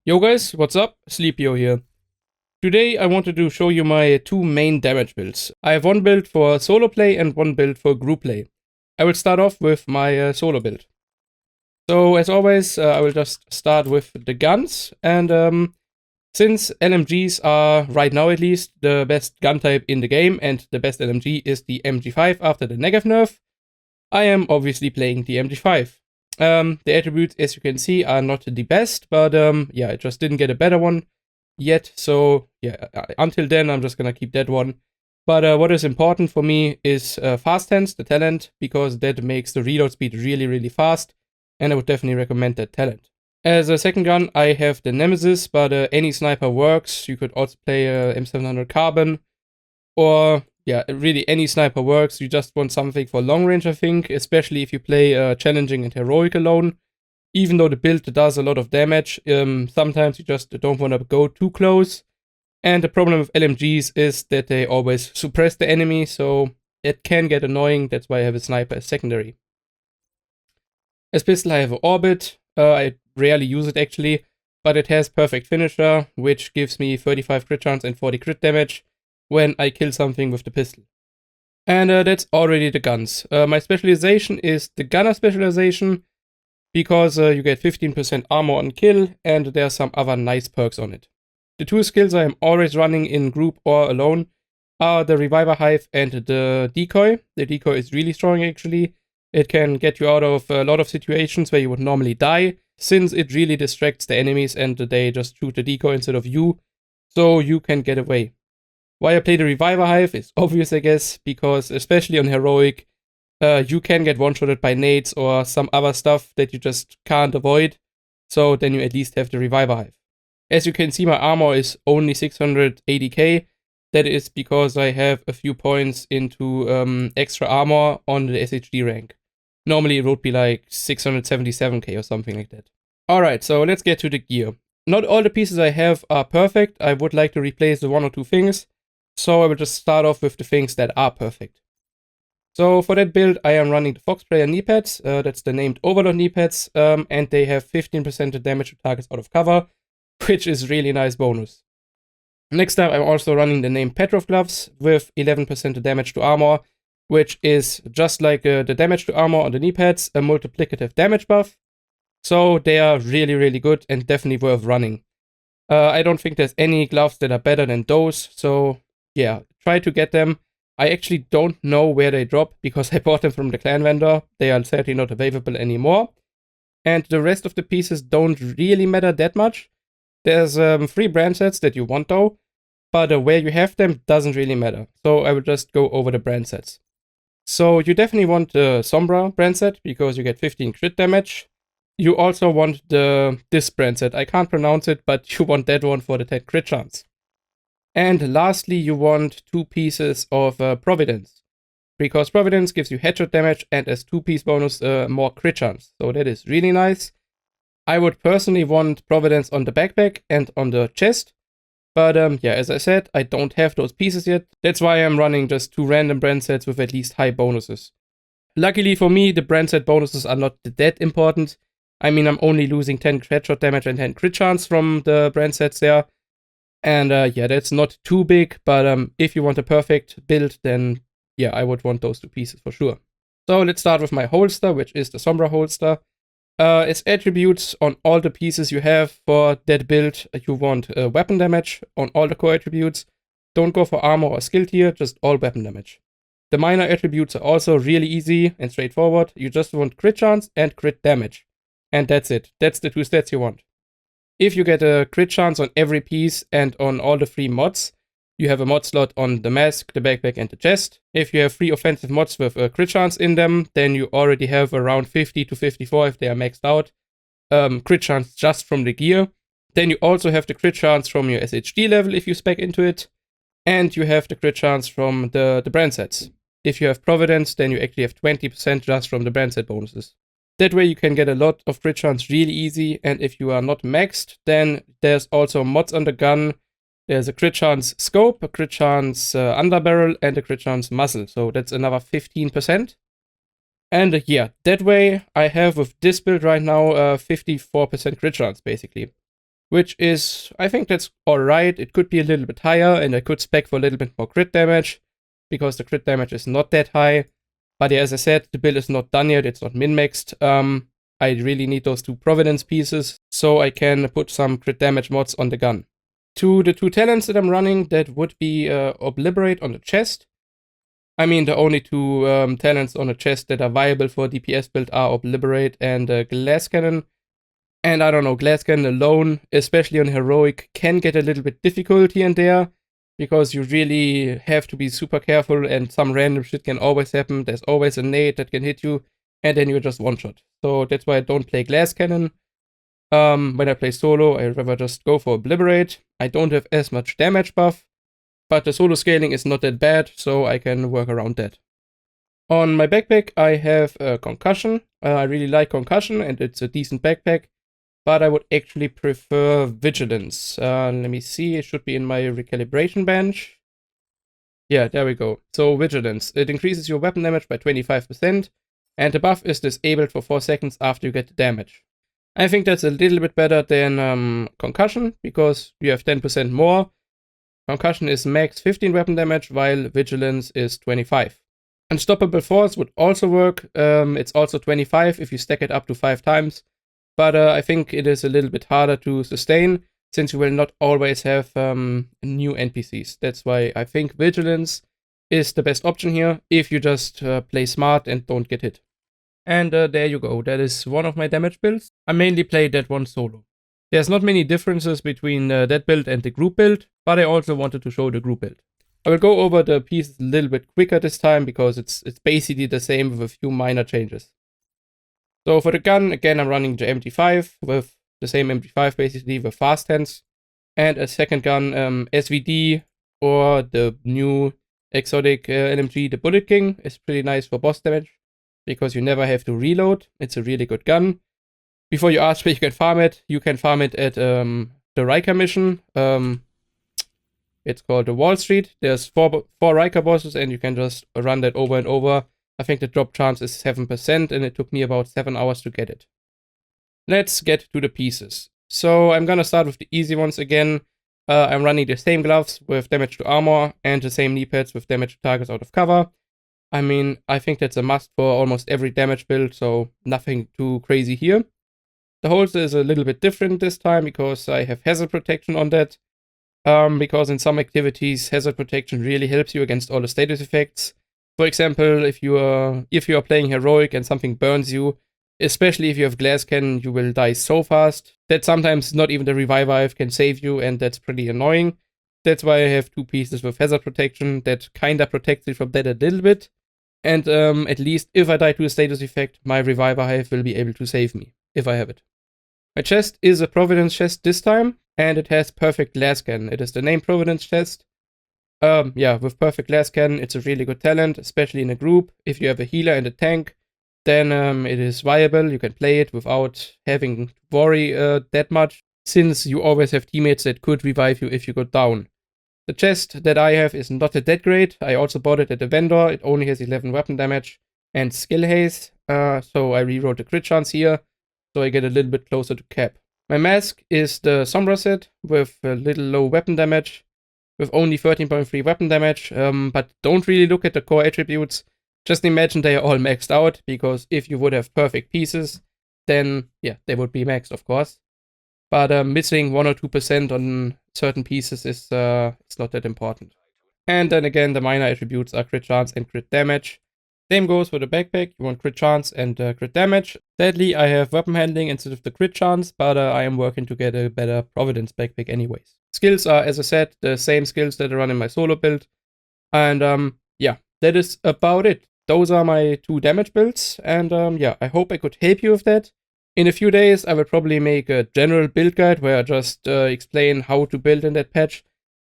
Yo guys, what's up? Sleepio here. Today I wanted to show you my two main damage builds. I have one build for solo play and one build for group play. I will start off with my solo build. So as always, I will just start with the guns. And since LMGs are, right now at least, the best gun type in the game, and the best LMG is the MG5 after the negative nerf, I am obviously playing the MG5. The attributes, as you can see, are not the best, but yeah, I just didn't get a better one yet. So yeah, until then, I'm just gonna keep that one. But what is important for me is fast hands, the talent, because that makes the reload speed really, really fast, and I would definitely recommend that talent. As a second gun, I have the Nemesis, but any sniper works. You could also play M700 Carbon, or yeah, really any sniper works. You just want something for long range, I think, especially if you play challenging and heroic alone. Even though the build does a lot of damage, sometimes you just don't want to go too close. And the problem with LMGs is that they always suppress the enemy, so it can get annoying. That's why I have a sniper as secondary. As pistol, I have an Orbit. I rarely use it actually, but it has perfect finisher, which gives me 35 crit chance and 40 crit damage when I kill something with the pistol. And that's already the guns. My specialization is the gunner specialization, because you get 15% armor on kill, and there are some other nice perks on it. The two skills I am always running in group or alone are the Reviver Hive and the Decoy. The Decoy is really strong actually. It can get you out of a lot of situations where you would normally die, since it really distracts the enemies and they just shoot the Decoy instead of you, so you can get away. Why I play the Reviver Hive is obvious, I guess, because especially on Heroic, you can get one-shotted by nades or some other stuff that you just can't avoid, so then you at least have the Reviver Hive. As you can see, my armor is only 680k. That is because I have a few points into extra armor on the SHD rank. Normally it would be like 677k or something like that. Alright, so let's get to the gear. Not all the pieces I have are perfect. I would like to replace the one or two things, so I will just start off with the things that are perfect. So for that build, I am running the Fox Player knee pads. That's the named Overlord knee pads, and they have 15% damage to targets out of cover, which is really nice bonus. Next up, I'm also running the named Petrov gloves with 11% damage to armor, which is just like the damage to armor on the knee pads, a multiplicative damage buff. So they are really, really good and definitely worth running. I don't think there's any gloves that are better than those, so yeah, try to get them. I actually don't know where they drop because I bought them from the clan vendor. They are sadly not available anymore. And the rest of the pieces don't really matter that much. There's 3 brand sets that you want though, but where you have them doesn't really matter. So I will just go over the brand sets. So you definitely want the Sombra brand set because you get 15 crit damage. You also want this brand set. I can't pronounce it, but you want that one for the 10 crit chance. And lastly, you want 2 pieces of Providence, because Providence gives you headshot damage and as 2-piece bonus more crit chance. So that is really nice. I would personally want Providence on the backpack and on the chest. But yeah, as I said, I don't have those pieces yet. That's why I'm running just 2 random brand sets with at least high bonuses. Luckily for me, the brand set bonuses are not that important. I mean, I'm only losing 10 headshot damage and 10 crit chance from the brand sets there. And yeah, that's not too big, but if you want a perfect build, then yeah, I would want those 2 pieces for sure. So let's start with my holster, which is the Sombra Holster. Its attributes on all the pieces you have for that build, you want weapon damage on all the core attributes. Don't go for armor or skill tier, just all weapon damage. The minor attributes are also really easy and straightforward. You just want crit chance and crit damage. And that's it. That's the 2 stats you want. If you get a crit chance on every piece and on all the 3 mods, you have a mod slot on the mask, the backpack, and the chest. If you have 3 offensive mods with a crit chance in them, then you already have around 50 to 54 if they are maxed out. Crit chance just from the gear. Then you also have the crit chance from your SHD level if you spec into it. And you have the crit chance from the brand sets. If you have Providence, then you actually have 20% just from the brand set bonuses. That way you can get a lot of crit chance really easy, and if you are not maxed, then there's also mods on the gun. There's a crit chance scope, a crit chance underbarrel, and a crit chance muzzle, so that's another 15%. And yeah, that way I have with this build right now 54% crit chance basically. which is, I think that's alright. It could be a little bit higher, and I could spec for a little bit more crit damage, because the crit damage is not that high. But yeah, as I said, the build is not done yet, it's not min-maxed. I really need those 2 Providence pieces, so I can put some crit damage mods on the gun. To the 2 talents that I'm running, that would be Obliterate on the chest. I mean, the only 2 talents on the chest that are viable for DPS build are Obliterate and Glass Cannon. And I don't know, Glass Cannon alone, especially on Heroic, can get a little bit difficult here and there, because you really have to be super careful, and some random shit can always happen. There's always a nade that can hit you, and then you're just one-shot. So that's why I don't play Glass Cannon. When I play solo, I rather just go for Obliterate. I don't have as much damage buff, but the solo scaling is not that bad, so I can work around that. On my backpack, I have Concussion. I really like Concussion, and it's a decent backpack. But I would actually prefer Vigilance. Let me see, it should be in my recalibration bench. Yeah, there we go. So Vigilance. It increases your weapon damage by 25%, and the buff is disabled for 4 seconds after you get the damage. I think that's a little bit better than Concussion, because you have 10% more. Concussion is max 15 weapon damage, while Vigilance is 25. Unstoppable Force would also work. It's also 25 if you stack it up to 5 times. But I think it is a little bit harder to sustain, since you will not always have new NPCs. That's why I think Vigilance is the best option here, if you just play smart and don't get hit. And there you go, that is one of my damage builds. I mainly play that one solo. There's not many differences between that build and the group build, but I also wanted to show the group build. I will go over the pieces a little bit quicker this time, because it's basically the same with a few minor changes. So for the gun, again, I'm running the MT5 with the same MT5 basically with fast hands, and a second gun, SVD, or the new exotic LMG, the Bullet King, is pretty nice for boss damage, because you never have to reload. It's a really good gun. Before you ask where you can farm it at the Riker mission. It's called the Wall Street. There's four Riker bosses, and you can just run that over and over. I think the drop chance is 7%, and it took me about 7 hours to get it. Let's get to the pieces. So I'm gonna start with the easy ones again. I'm running the same gloves with damage to armor, and the same knee pads with damage to targets out of cover. I mean, I think that's a must for almost every damage build, so nothing too crazy here. The holster is a little bit different this time, because I have hazard protection on that. Because in some activities, hazard protection really helps you against all the status effects. For example, if you are playing heroic and something burns you, especially if you have glass cannon, you will die so fast that sometimes not even the revive hive can save you, and that's pretty annoying. That's why I have 2 pieces with hazard protection that kinda protects me from that a little bit. And at least if I die to a status effect, my reviver hive will be able to save me, if I have it. My chest is a Providence chest this time, and it has perfect glass cannon. It is the name Providence chest. Yeah, with perfect glass cannon, it's a really good talent, especially in a group. If you have a healer and a tank, then it is viable. You can play it without having to worry that much, since you always have teammates that could revive you if you go down. The chest that I have is not that great. I also bought it at the vendor. It only has 11 weapon damage and skill haze, so I rewrote the crit chance here, so I get a little bit closer to cap. My mask is the Sombra set with a little low weapon damage, with only 13.3 weapon damage, but don't really look at the core attributes. Just imagine they are all maxed out, because if you would have perfect pieces, then yeah, they would be maxed, of course. But missing 1 or 2% on certain pieces is it's not that important. And then again, the minor attributes are crit chance and crit damage. Same goes for the backpack. You want crit chance and crit damage. Sadly, I have weapon handling instead of the crit chance, but I am working to get a better Providence backpack anyways. Skills are, as I said, the same skills that I run in my solo build. And yeah, that is about it. Those are my 2 damage builds, and yeah, I hope I could help you with that. In a few days, I will probably make a general build guide where I just explain how to build in that patch.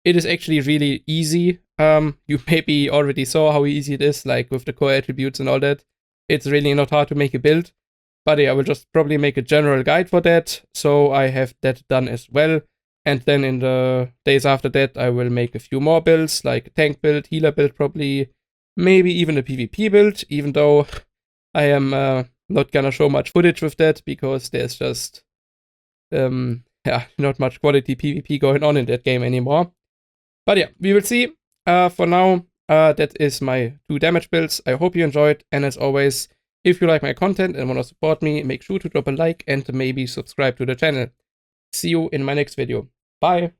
It is actually really easy. You maybe already saw how easy it is, like with the core attributes and all that. It's really not hard to make a build. But yeah, I will just probably make a general guide for that, so I have that done as well. And then in the days after that, I will make a few more builds, like a tank build, healer build probably, maybe even a PvP build, even though I am not gonna show much footage with that, because there's just yeah, not much quality PvP going on in that game anymore. But yeah, we will see. For now, that is my 2 damage builds. I hope you enjoyed, and as always, if you like my content and want to support me, make sure to drop a like and maybe subscribe to the channel. See you in my next video. Bye!